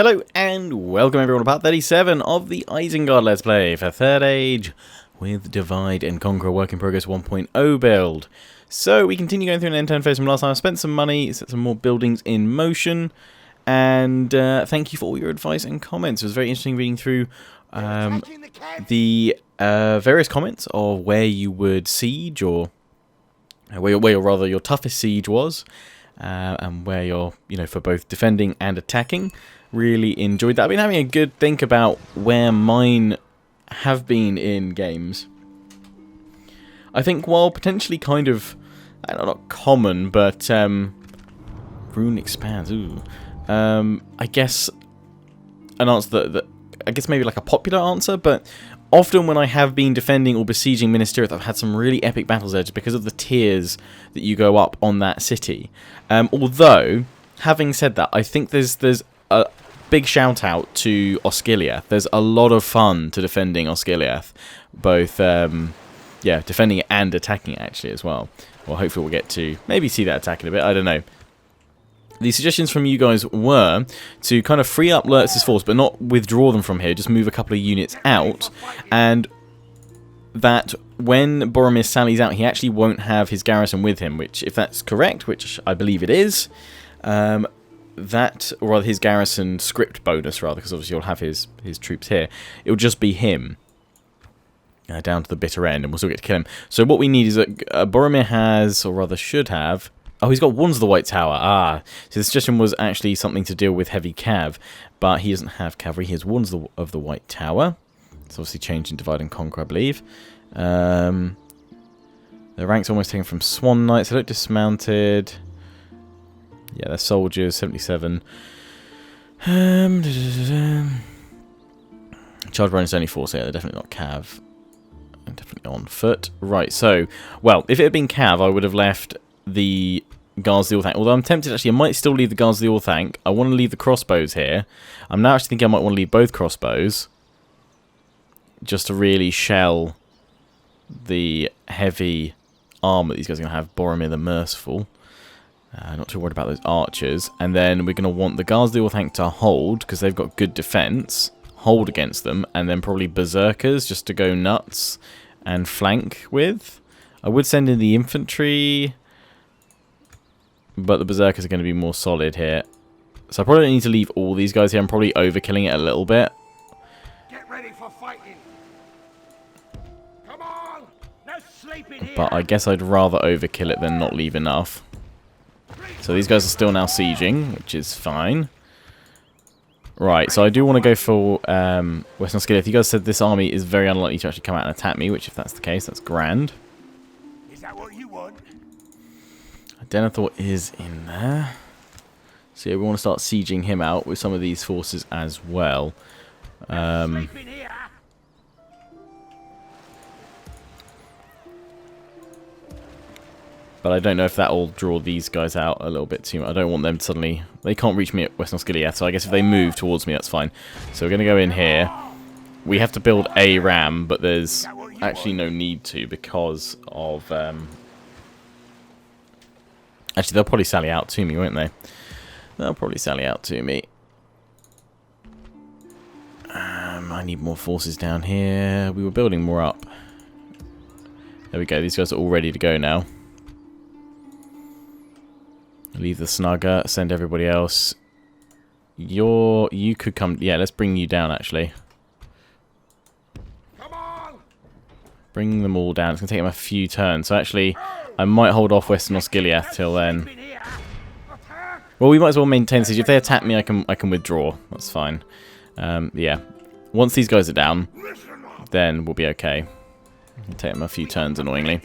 Hello and welcome everyone to part 37 of the Isengard Let's Play for 3rd Age with Divide and Conquer Work in Progress 1.0 build. So we continue going through an end turn phase from last time. I spent some money, set some more buildings in motion, and thank you for all your advice and comments. It was very interesting reading through the various comments of where you would siege, or where rather your toughest siege was, and where you're, for both defending and attacking. Really enjoyed that. I've been having a good think about where mine have been in games. I think while potentially kind of, not common, but Rune expands. Ooh, I guess an answer that I guess maybe like a popular answer, but often when I have been defending or besieging Minas Tirith, I've had some really epic battles there just because of the tiers that you go up on that city. Although, having said that, I think there's a big shout out to Osgiliath. There's a lot of fun to defending Osgiliath, both defending it and attacking it actually as well. Well, hopefully we'll get to maybe see that attack in a bit. I don't know. The suggestions from you guys were to kind of free up Lurtz's force, but not withdraw them from here. Just move a couple of units out, and that when Boromir sallies out, he actually won't have his garrison with him. Which, if that's correct, which I believe it is, that, or rather his garrison script bonus, rather, because obviously you'll have his troops here. It'll just be him down to the bitter end, and we'll still get to kill him. So what we need is that Boromir has, or rather should have. Oh, he's got Wands of the White Tower. Ah, so the suggestion was actually something to deal with heavy cav, but he doesn't have cavalry. He has Wands of the White Tower. It's obviously changed in Divide and Conquer, I believe. The rank's almost taken from Swan Knights. They look dismounted. Yeah, they're soldiers, 77. Charge bonus only 4, so yeah, they're definitely not cav. And definitely on foot. Right, so, well, if it had been cav, I would have left the Guards of the Orthanc. Although I'm tempted, actually, I might still leave the Guards of the Orthanc. I want to leave the crossbows here. I'm now actually thinking I might want to leave both crossbows, just to really shell the heavy armor these guys are going to have. Boromir the Merciful. Not too worried about those archers. And then we're going to want the Guards of the Orthanc to hold, because they've got good defense. Hold against them. And then probably Berserkers, just to go nuts and flank with. I would send in the infantry, but the Berserkers are going to be more solid here. So I probably don't need to leave all these guys here. I'm probably overkilling it a little bit. Get ready for fighting. Come on. No sleeping here. But I guess I'd rather overkill it than not leave enough. So these guys are still now sieging, which is fine. Right, so I do want to go for Western Osgiliath. You guys said this army is very unlikely to actually come out and attack me, which if that's the case, that's grand. Is that what you want? Denethor is in there. So yeah, we want to start sieging him out with some of these forces as well. Sleeping here. But I don't know if that will draw these guys out a little bit too much. I don't want them to suddenly... They can't reach me at Western Osgiliath, so I guess if they move towards me, that's fine. So we're going to go in here. We have to build a ram, but there's actually no need to because of... Actually, they'll probably sally out to me, won't they? They'll probably sally out to me. I need more forces down here. We were building more up. There we go. These guys are all ready to go now. Leave the snugger. Send everybody else. You could come... Yeah, let's bring you down, actually. Come on. Bring them all down. It's going to take them a few turns. So, actually, I might hold off Western Osgiliath till then. Well, we might as well maintain siege. If they attack me, I can withdraw. That's fine. Yeah. Once these guys are down, then we'll be okay. It'll take them a few turns, annoyingly.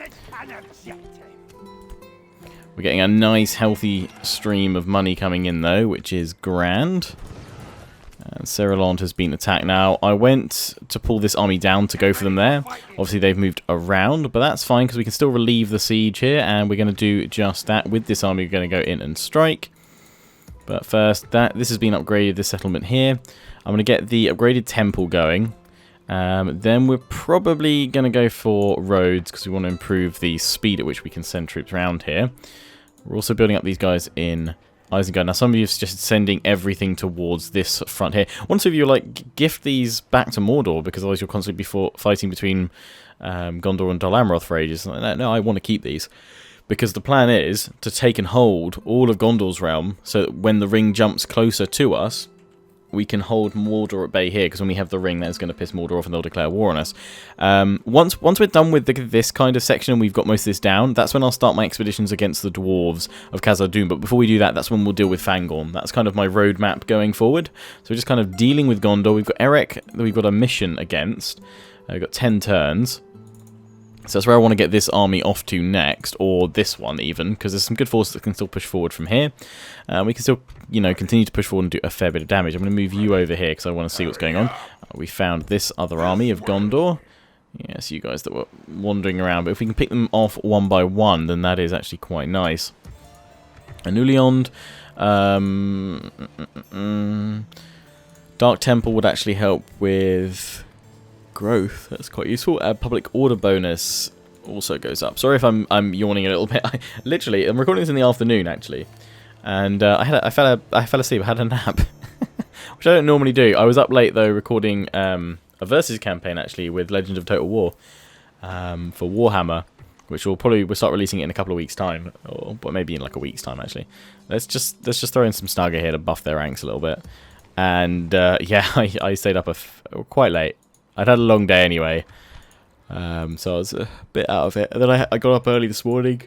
We're getting a nice, healthy stream of money coming in, though, which is grand. And Cerulean has been attacked now. I went to pull this army down to go for them there. Obviously, they've moved around, but that's fine, because we can still relieve the siege here, and we're going to do just that. With this army, we're going to go in and strike. But first, this has been upgraded, this settlement here. I'm going to get the upgraded temple going. Then we're probably going to go for roads, because we want to improve the speed at which we can send troops around here. We're also building up these guys in Isengard. Now, some of you have suggested sending everything towards this front here. One of you like gift these back to Mordor because otherwise you'll constantly be fighting between Gondor and Dol Amroth for ages. No, I want to keep these because the plan is to take and hold all of Gondor's realm so that when the ring jumps closer to us, we can hold Mordor at bay here, because when we have the ring, that's going to piss Mordor off and they'll declare war on us. Once we're done with this kind of section and we've got most of this down, that's when I'll start my expeditions against the dwarves of Khazad-dûm. But before we do that, that's when we'll deal with Fangorn. That's kind of my roadmap going forward. So we're just kind of dealing with Gondor. We've got Eric that we've got a mission against. We've got 10 turns. So that's where I want to get this army off to next, or this one even, because there's some good forces that can still push forward from here. We can still, continue to push forward and do a fair bit of damage. I'm going to move you over here because I want to see what's going on. We found this other army of Gondor. Yes, you guys that were wandering around. But if we can pick them off one by one, then that is actually quite nice. Anuliond. Dark Temple would actually help with growth. That's quite useful. Public order bonus also goes up. Sorry if I'm yawning a little bit. I'm recording this in the afternoon actually, and I fell asleep. I had a nap, which I don't normally do. I was up late though recording a versus campaign actually with Legend of Total War for Warhammer, which we'll start releasing it in a couple of weeks' time, or maybe in like a week's time actually. Let's just throw in some Snugger here to buff their ranks a little bit, and yeah, I stayed up quite late. I'd had a long day anyway, so I was a bit out of it. And then I got up early this morning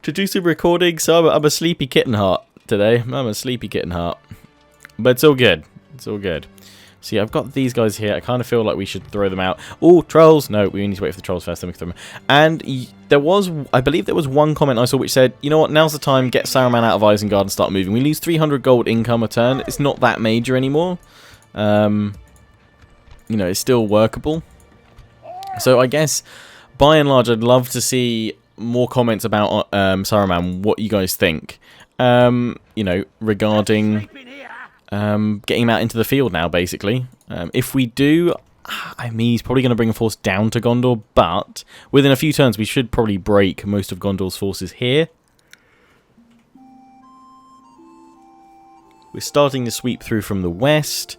to do some recording, so I'm a sleepy kitten heart today. I'm a sleepy kitten heart. But it's all good. It's all good. So yeah, I've got these guys here. I kind of feel like we should throw them out. Oh, trolls! No, we need to wait for the trolls first, then we can throw them out. And I believe there was one comment I saw which said, you know what, now's the time, get Saruman out of Isengard and start moving. We lose 300 gold income a turn. It's not that major anymore. It's still workable. So I guess, by and large, I'd love to see more comments about Saruman, what you guys think. Regarding getting him out into the field now, basically. If we do, I mean, he's probably going to bring a force down to Gondor, but within a few turns, we should probably break most of Gondor's forces here. We're starting to sweep through from the west.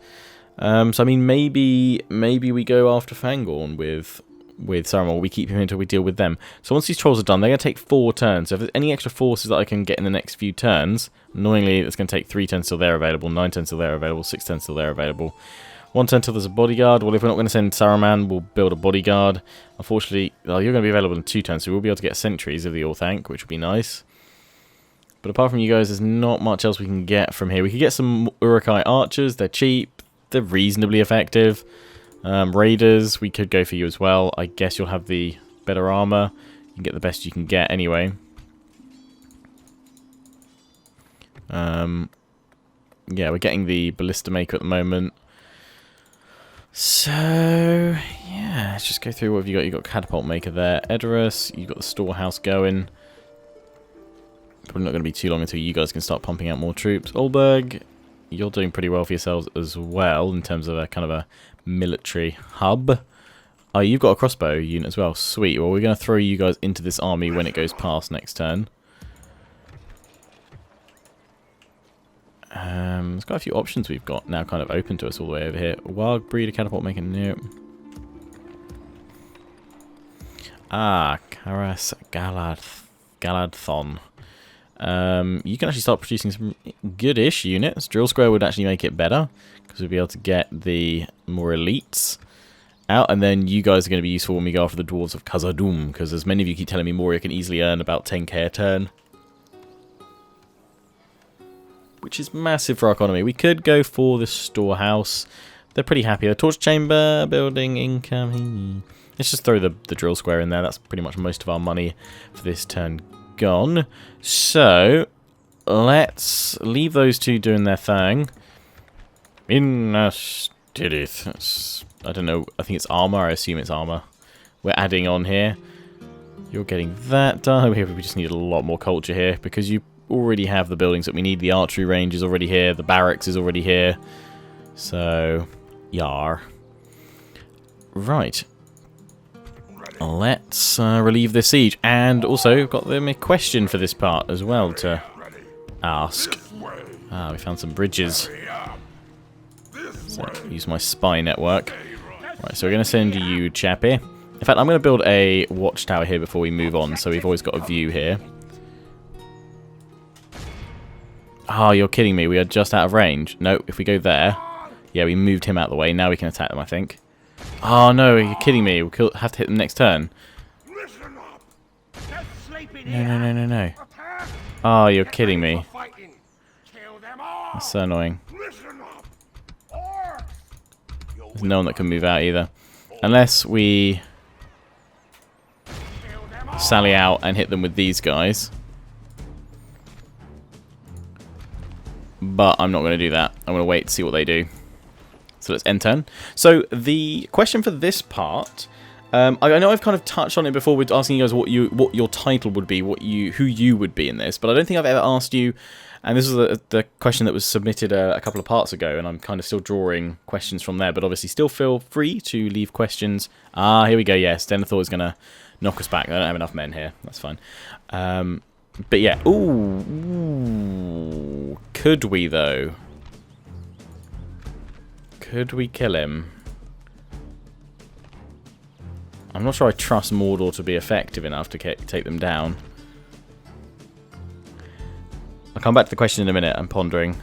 So I mean, maybe we go after Fangorn with Saruman, or we keep him until we deal with them. So once these trolls are done, they're going to take 4 turns. So if there's any extra forces that I can get in the next few turns, annoyingly, it's going to take 3 turns till they're available, 9 turns till they're available, 6 turns till they're available. 1 turn till there's a bodyguard. Well, if we're not going to send Saruman, we'll build a bodyguard. Unfortunately, well, you're going to be available in 2 turns, so we'll be able to get sentries of the Orthanc, which would be nice. But apart from you guys, there's not much else we can get from here. We could get some Uruk-hai archers. They're cheap. They're reasonably effective. Raiders, we could go for you as well. I guess you'll have the better armor. You can get the best you can get anyway. Yeah, we're getting the ballista maker at the moment. So, yeah, let's just go through what have you got. You've got catapult maker there. Edoras, you've got the storehouse going. Probably not going to be too long until you guys can start pumping out more troops. Olberg, you're doing pretty well for yourselves as well in terms of a kind of a military hub. Oh, you've got a crossbow unit as well. Sweet. Well, we're going to throw you guys into this army when it goes past next turn. There's quite a few options we've got now kind of open to us all the way over here. Wild breeder catapult maker, nope. Ah, Karas Galadthon. You can actually start producing some good-ish units. Drill Square would actually make it better, because we'll be able to get the more elites out, and then you guys are going to be useful when we go after the dwarves of Khazad-dûm, because as many of you keep telling me, Moria can easily earn about 10k a turn, which is massive for our economy. We could go for the storehouse. They're pretty happy. A torch chamber, building income. Let's just throw the drill square in there. That's pretty much most of our money for this turn gone. So let's leave those two doing their thing. Inastirith. I don't know. I think it's armor. I assume it's armor. We're adding on here. You're getting that done. We just need a lot more culture here because you already have the buildings that we need. The archery range is already here. The barracks is already here. So, yar. Right. Let's relieve the siege. And also, got them a question for this part as well to ask? Ah, we found some bridges. So, use my spy network. Right, so we're going to send you, chappy. In fact, I'm going to build a watchtower here before we move on, so we've always got a view here. Oh, you're kidding me. We are just out of range. No, if we go there... Yeah, we moved him out of the way. Now we can attack them, I think. Oh, no, you're kidding me. We'll have to hit them next turn. No. Oh, you're kidding me. That's so annoying. There's no one that can move out either. Unless we sally out and hit them with these guys. But I'm not going to do that. I'm going to wait to see what they do. So let's end turn. So the question for this part, I know I've kind of touched on it before with asking you guys what your title would be, who you would be in this, but I don't think I've ever asked you. And this was the question that was submitted a couple of parts ago, and I'm kind of still drawing questions from there. But obviously, still feel free to leave questions. Ah, here we go. Yes, Denethor is going to knock us back. I don't have enough men here. That's fine. But yeah, ooh, could we though? Could we kill him? I'm not sure I trust Mordor to be effective enough to take them down. I'll come back to the question in a minute. I'm pondering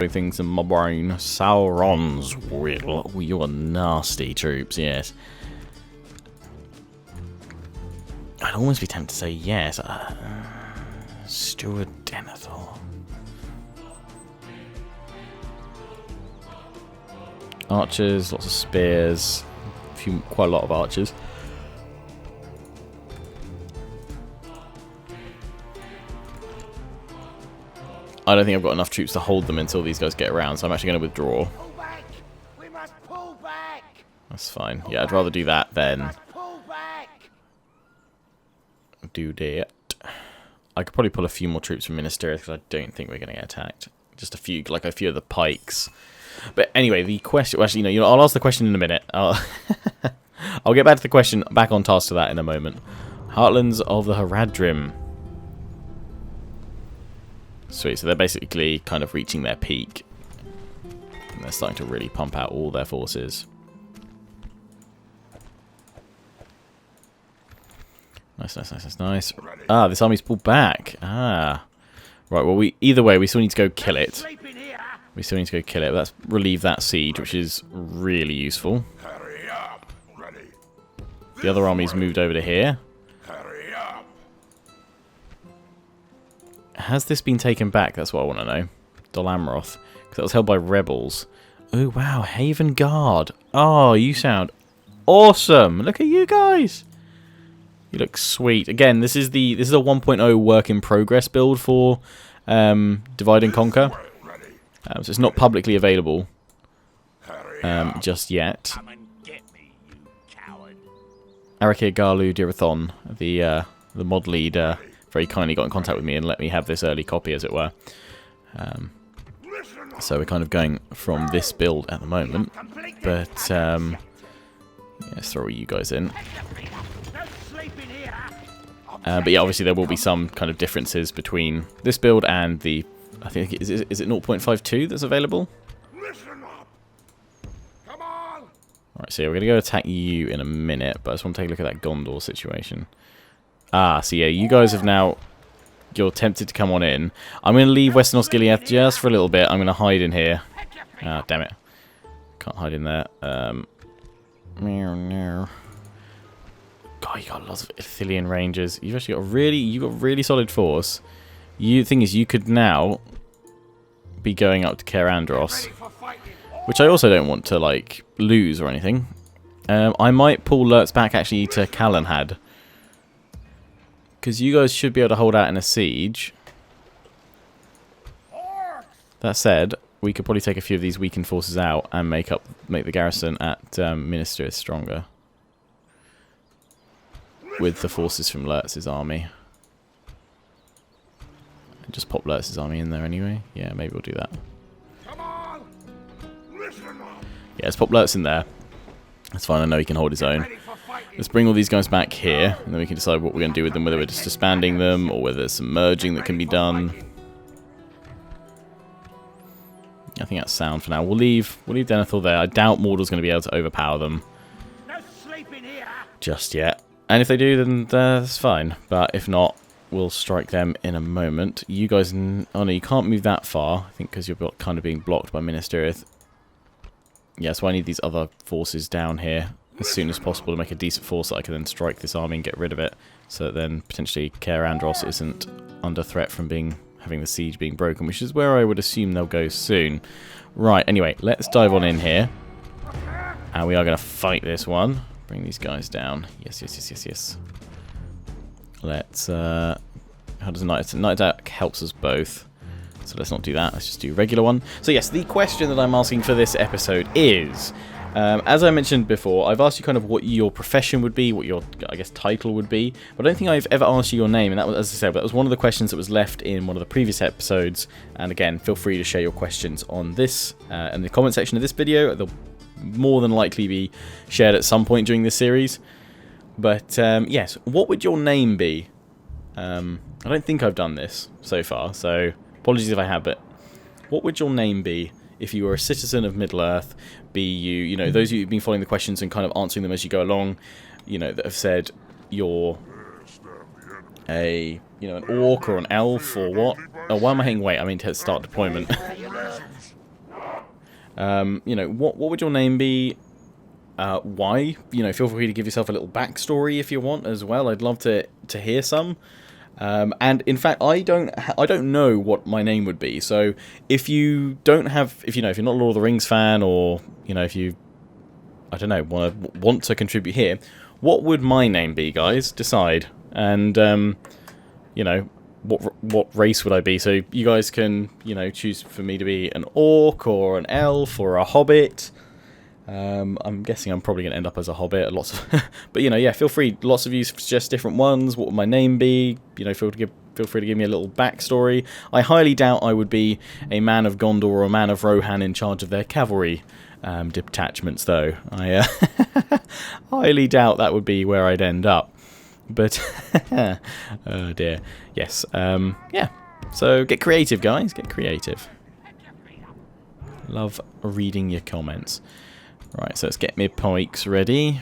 things in my brain. Sauron's will. Oh, you are nasty troops, yes. I'd almost be tempted to say yes. Steward Denethor. Archers, lots of spears, quite a lot of archers. I don't think I've got enough troops to hold them until these guys get around, so I'm actually going to withdraw. Pull back. We must pull back. That's fine. Yeah, I'd rather do that than do that. I could probably pull a few more troops from Minister because I don't think we're going to get attacked. Just a few, like a few of the pikes. But anyway, the question... Actually, you know, I'll ask the question in a minute. I'll get back to the question, back on task to that in a moment. Heartlands of the Haradrim. Sweet, so they're basically kind of reaching their peak. And they're starting to really pump out all their forces. Nice. Ah, this army's pulled back. Ah. Right, well, either way, we still need to go kill it. Let's relieve that siege, which is really useful. The other army's moved over to here. Has this been taken back? That's what I want to know. Dol Amroth. Because that was held by rebels. Oh, wow. Haven Guard. Oh, you sound awesome. Look at you guys. You look sweet. Again, this is a 1.0 work in progress build for Divide and Conquer. So it's not publicly available just yet. Arachîr Galudirithon, the mod leader, very kindly got in contact with me and let me have this early copy, as it were. So we're kind of going from this build at the moment. But let's throw you guys in. But yeah, obviously there will be some kind of differences between this build and the... I think is it 0.52 that's available? Alright, so yeah, we're going to go attack you in a minute, but I just want to take a look at that Gondor situation. Ah, so yeah, you guys have now... You're tempted to come on in. I'm going to leave Western Osgiliath just for a little bit. I'm going to hide in here. Ah, damn it. Can't hide in there. God, you got lots of Ithilien Rangers. You've actually got really solid force. The thing is, you could now be going up to Caer Andros, which I also don't want to like lose or anything. I might pull Lurtz back actually to Calenhad, because you guys should be able to hold out in a siege. That said, we could probably take a few of these weakened forces out and make the garrison at Minister stronger with the forces from Lurtz's army. Just pop Lurtz's army in there anyway. Yeah, maybe we'll do that. Yeah, let's pop Lurtz in there. That's fine, I know he can hold his own. Let's bring all these guys back here, and then we can decide what we're going to do with them, whether we're just disbanding them, or whether there's some merging that can be done. I think that's sound for now. We'll leave Denethor there. I doubt Mordor's going to be able to overpower them No sleeping here. just yet. And if they do, then that's fine. But if not, we'll strike them in a moment. You guys... Oh, no, you can't move that far. I think because you're kind of being blocked by Minas Tirith. Yeah, so I need these other forces down here as soon as possible to make a decent force that I can then strike this army and get rid of it. So that then potentially Caer Andros isn't under threat from having the siege being broken, which is where I would assume they'll go soon. Right, anyway, let's dive on in here. And we are going to fight this one. Bring these guys down. Yes, yes, yes, yes, yes. Let's, how does Night Attack helps us both. So let's not do that, let's just do regular one. So yes, the question that I'm asking for this episode is, as I mentioned before, I've asked you kind of what your profession would be, what your, I guess, title would be, but I don't think I've ever asked you your name, and that was, as I said, that was one of the questions that was left in one of the previous episodes, and again, feel free to share your questions on this, in the comment section of this video. They'll more than likely be shared at some point during this series. But, yes, what would your name be? I don't think I've done this so far, so apologies if I have, but what would your name be if you were a citizen of Middle-earth? Be you, you know, those of you who've been following the questions and kind of answering them as you go along, you know, that have said you're a, you know, an orc or an elf or what? Oh, why am I hitting wait? I mean to start deployment. You know, what would your name be? Why? You know, feel free to give yourself a little backstory if you want as well. I'd love to hear some. And in fact, I don't know what my name would be. So if you don't have, if you're not a Lord of the Rings fan, or you know, if you, I don't know, want to contribute here, what would my name be, guys? Decide. And you know, what race would I be? So you guys can, you know, choose for me to be an orc or an elf or a hobbit. I'm guessing I'm probably going to end up as a hobbit. Lots of, but you know, yeah, feel free. Lots of you suggest different ones. What would my name be? You know, feel free to give me a little backstory. I highly doubt I would be a man of Gondor or a man of Rohan in charge of their cavalry detachments, though. I highly doubt that would be where I'd end up. But oh dear, yes, yeah. So get creative, guys. Get creative. Love reading your comments. Right, so let's get my pikes ready.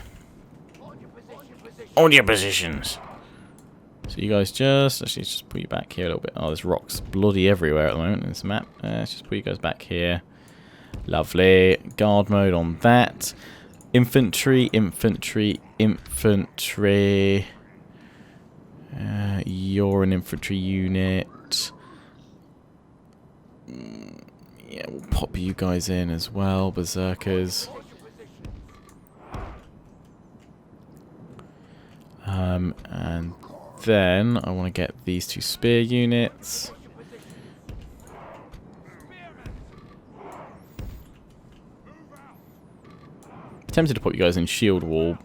On your positions. So you guys let's just put you back here a little bit. Oh, there's rocks bloody everywhere at the moment in this map. Let's just put you guys back here. Lovely. Guard mode on that. Infantry, infantry, infantry. You're an infantry unit. Yeah, we'll pop you guys in as well, berserkers. And then I want to get these two spear units. Tempted to put you guys in shield wall.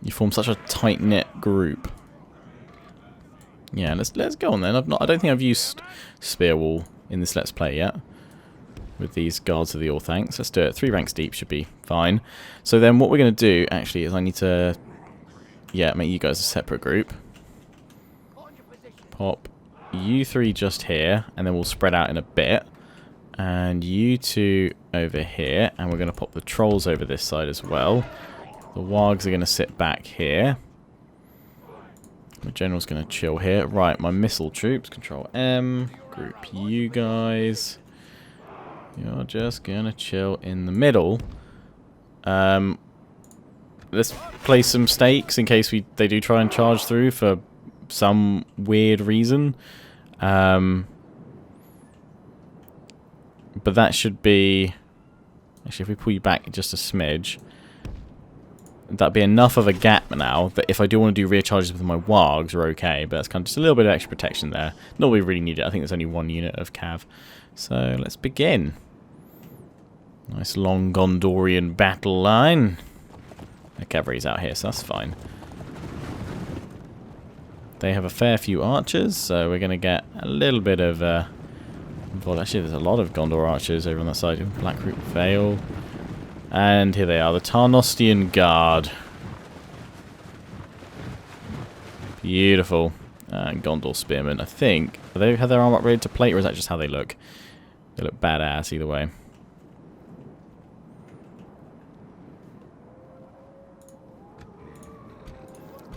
You form such a tight-knit group. Yeah, let's go on then. I don't think I've used spear wall in this Let's Play yet. With these guards of the Orthancs. Let's do it. 3 ranks deep should be fine. So then what we're going to do, actually, is I need to... Yeah, make you guys a separate group. Pop you 3 just here, and then we'll spread out in a bit. And you 2 over here, and we're going to pop the trolls over this side as well. The wargs are going to sit back here. My general's going to chill here. Right, my missile troops, Control M, group you guys. You're just going to chill in the middle. Let's place some stakes in case they do try and charge through for some weird reason. But that should be... Actually, if we pull you back just a smidge, that'd be enough of a gap now that if I do want to do rear charges with my wargs are okay, but that's kind of just a little bit of extra protection there. Not we really need it. I think there's only 1 unit of cav. So let's begin. Nice long Gondorian battle line. The cavalry's out here, so that's fine. They have a fair few archers, so we're going to get a little bit of... well, actually, there's a lot of Gondor archers over on that side. Blackroot Vale. And here they are, the Tarnostian Guard. Beautiful. And Gondor Spearmen, I think. Do they have their armor upgraded to plate, or is that just how they look? They look badass either way.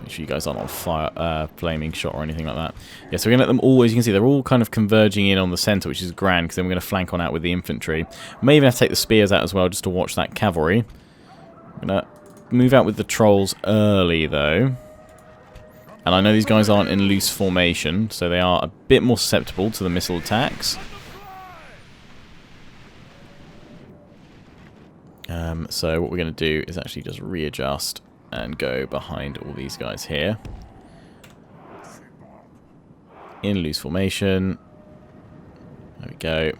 Make sure you guys aren't on fire, flaming shot or anything like that. Yeah, so we're going to let them all, as you can see, they're all kind of converging in on the centre, which is grand, because then we're going to flank on out with the infantry. We may even have to take the spears out as well, just to watch that cavalry. I'm going to move out with the trolls early, though. And I know these guys aren't in loose formation, so they are a bit more susceptible to the missile attacks. So what we're going to do is actually just readjust and go behind all these guys here. In loose formation. There we go.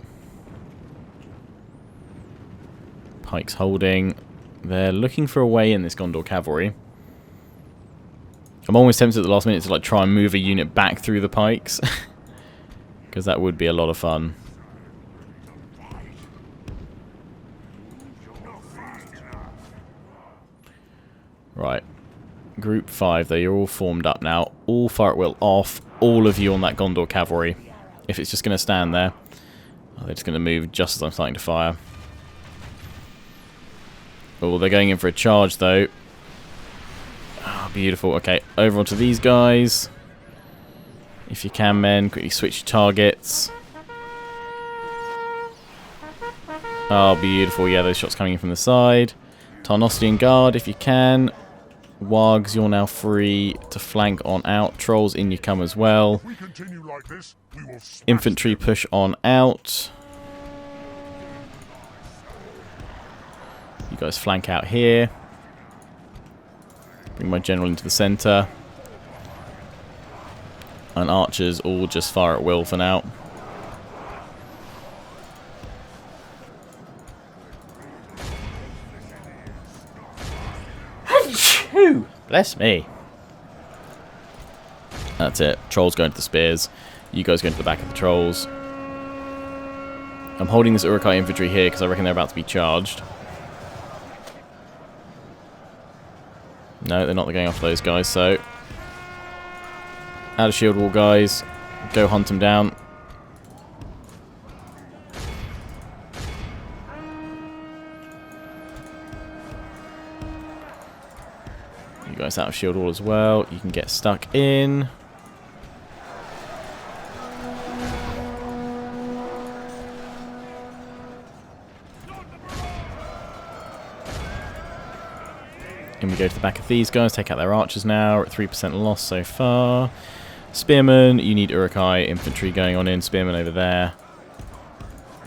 Pikes holding. They're looking for a way in, this Gondor cavalry. I'm almost tempted at the last minute to like try and move a unit back through the pikes. Because that would be a lot of fun. Right. Group 5, though, you're all formed up now. All fire at will off. All of you on that Gondor cavalry. If it's just going to stand there. Oh, they're just going to move just as I'm starting to fire. Oh, they're going in for a charge, though. Oh, beautiful. Okay, over onto these guys. If you can, men, quickly switch targets. Oh, beautiful. Yeah, those shots coming in from the side. Tarnostian Guard, if you can. Wargs, you're now free to flank on out. Trolls, in you come as well. Infantry, push on out. You guys flank out here. Bring my general into the centre. And archers all just fire at will for now. Bless me. That's it. Trolls go into the spears. You guys go into the back of the trolls. I'm holding this Uruk-hai infantry here because I reckon they're about to be charged. No, they're not going after those guys, so... Out of shield wall, guys. Go hunt them down. You guys out of shield wall as well. You can get stuck in. And we go to the back of these guys, take out their archers now. We're at 3% loss so far. Spearmen, you need Uruk-hai infantry going on in. Spearmen over there.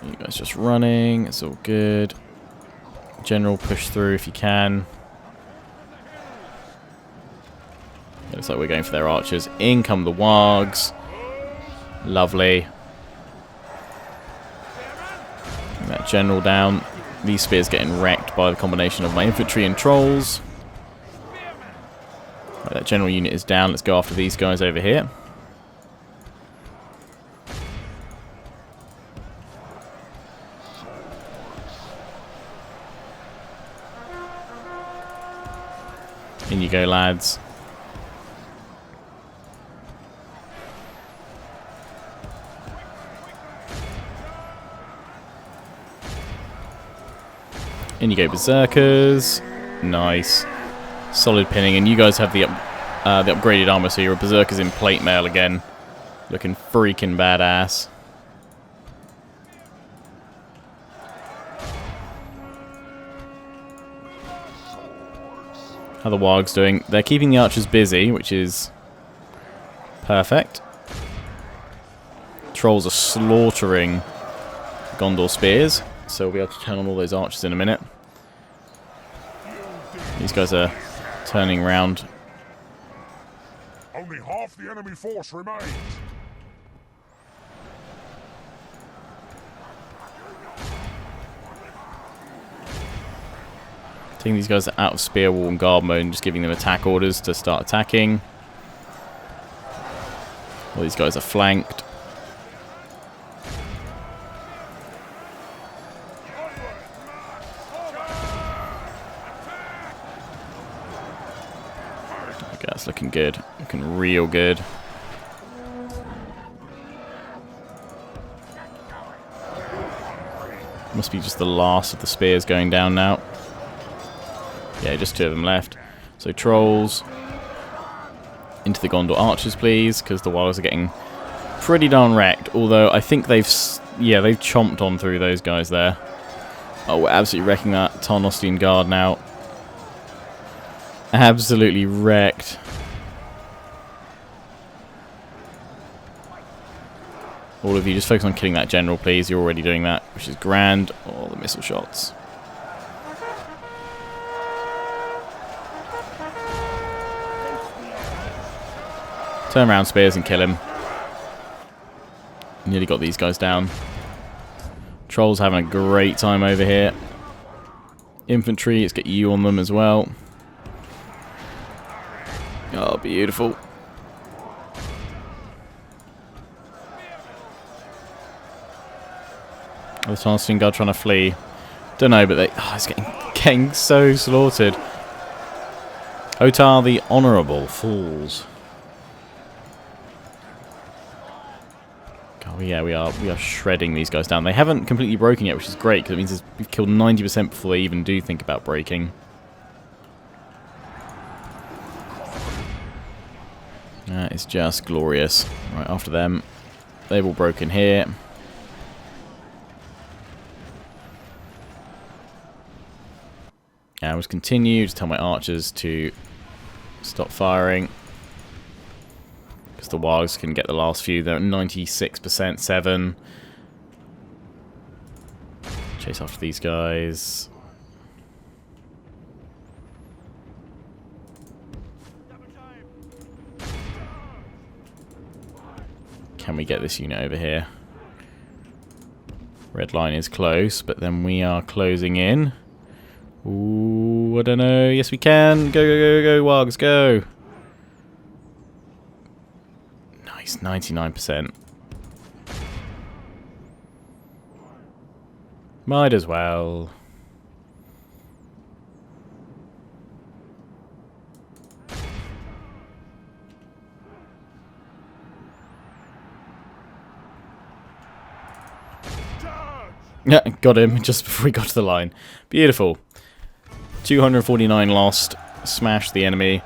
You guys just running. It's all good. General, push through if you can. It looks like we're going for their archers. In come the wargs. Lovely. Bring that general down. These spears getting wrecked by the combination of my infantry and trolls. Right, that general unit is down. Let's go after these guys over here. In you go, lads. In you go, berserkers. Nice. Solid pinning, and you guys have the upgraded armor, so your berserkers in plate mail again. Looking freaking badass. How the wargs doing? They're keeping the archers busy, which is perfect. Trolls are slaughtering Gondor spears, so we'll be able to turn on all those archers in a minute. These guys are turning round. Only half the enemy force remains. Taking these guys out of spear wall and guard mode and just giving them attack orders to start attacking. All these guys are flanked. Okay, that's looking good. Looking real good. Must be just the last of the spears going down now. Yeah, just 2 of them left. So trolls. Into the Gondor archers, please, because the Wargs are getting pretty darn wrecked. Although I think they've chomped on through those guys there. Oh, we're absolutely wrecking that Tarnostian guard now. Absolutely wrecked. All of you, just focus on killing that general, please. You're already doing that, which is grand. Oh, the missile shots. Turn around, spears, and kill him. Nearly got these guys down. Trolls having a great time over here. Infantry, let's get you on them as well. Oh, beautiful. The Tarnostian guard trying to flee. Don't know, but it's getting so slaughtered. Otar the Honourable falls. God, yeah, we are shredding these guys down. They haven't completely broken yet, which is great because it means we've killed 90% before they even do think about breaking. That is just glorious. Right after them, they've all broken here. And I was continue to tell my archers to stop firing. Because the Wargs can get the last few. They're at 96%, 7. Chase after these guys. Can we get this unit over here? Red line is close, but then we are closing in. Ooh, I don't know. Yes, we can. Go, go, go, go, Wargs, go. Nice, 99%. Might as well. Yeah, got him just before we got to the line. Beautiful. 249 lost. Smashed the enemy.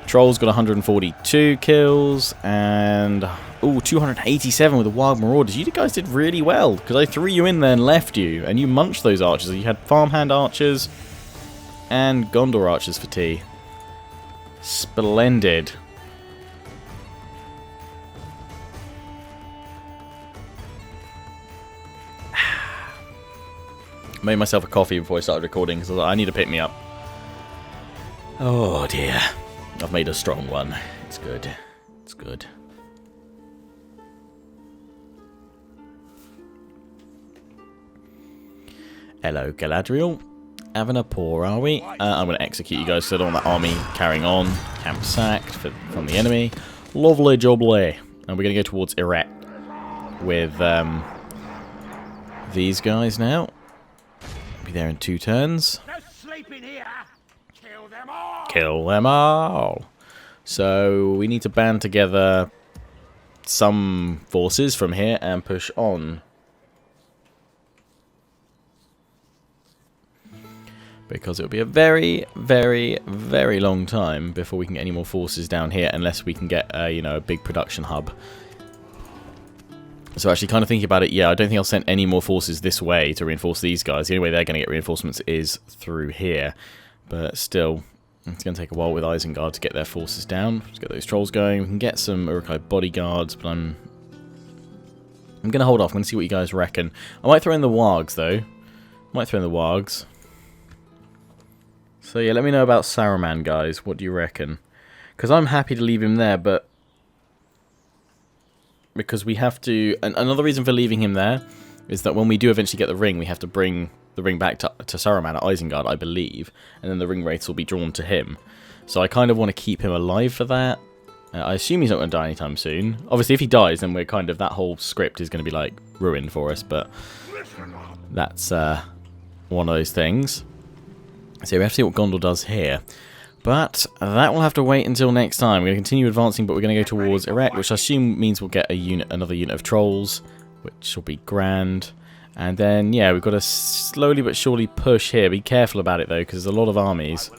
Trolls got 142 kills. And, ooh, 287 with the Wild Marauders. You guys did really well, because I threw you in there and left you. And you munched those archers. You had farmhand archers and Gondor archers for tea. Splendid. Made myself a coffee before I started recording because I need to pick me up. Oh dear. I've made a strong one. It's good. It's good. Hello, Galadriel. Having a pour, are we? I'm going to execute you guys so I don't want that army carrying on. Camp sacked from the enemy. Lovely jubbly. And we're going to go towards Iraq with these guys now. Be there in 2 turns. No sleeping here. Kill them all. Kill them all. So we need to band together some forces from here and push on. Because it will be a very, very, very long time before we can get any more forces down here, unless we can get a big production hub. So actually kind of thinking about it, yeah, I don't think I'll send any more forces this way to reinforce these guys. The only way they're going to get reinforcements is through here. But still, it's going to take a while with Isengard to get their forces down. Let's get those trolls going. We can get some Uruk-hai bodyguards, but I'm going to hold off. I'm going to see what you guys reckon. I might throw in the Wargs, though. Might throw in the Wargs. So yeah, let me know about Saruman, guys. What do you reckon? Because I'm happy to leave him there, but because we have to... And another reason for leaving him there is that when we do eventually get the ring, we have to bring the ring back to Saruman at Isengard, I believe, and then the ring wraiths will be drawn to him. So I kind of want to keep him alive for that. I assume he's not going to die anytime soon. Obviously, if he dies, then we're kind of... That whole script is going to be, like, ruined for us, but that's one of those things. So we have to see what Gondor does here. But that will have to wait until next time. We're going to continue advancing, but we're going to go towards Iraq, which I assume means we'll get another unit of trolls, which will be grand. And then, yeah, we've got to slowly but surely push here. Be careful about it, though, because there's a lot of armies.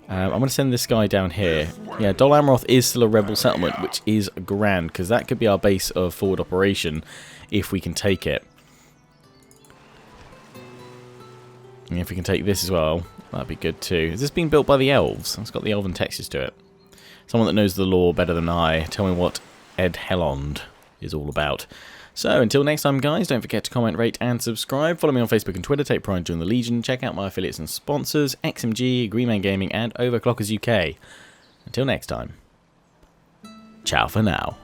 I'm going to send this guy down here. Yeah, Dol Amroth is still a rebel settlement, which is grand, because that could be our base of forward operation if we can take it. And if we can take this as well, that'd be good too. Is this being built by the elves? It's got the elven textures to it. Someone that knows the lore better than I. Tell me what Ed Hellond is all about. So, until next time, guys, don't forget to comment, rate, and subscribe. Follow me on Facebook and Twitter. Take pride in joining the Legion. Check out my affiliates and sponsors, XMG, Greenman Gaming, and Overclockers UK. Until next time, ciao for now.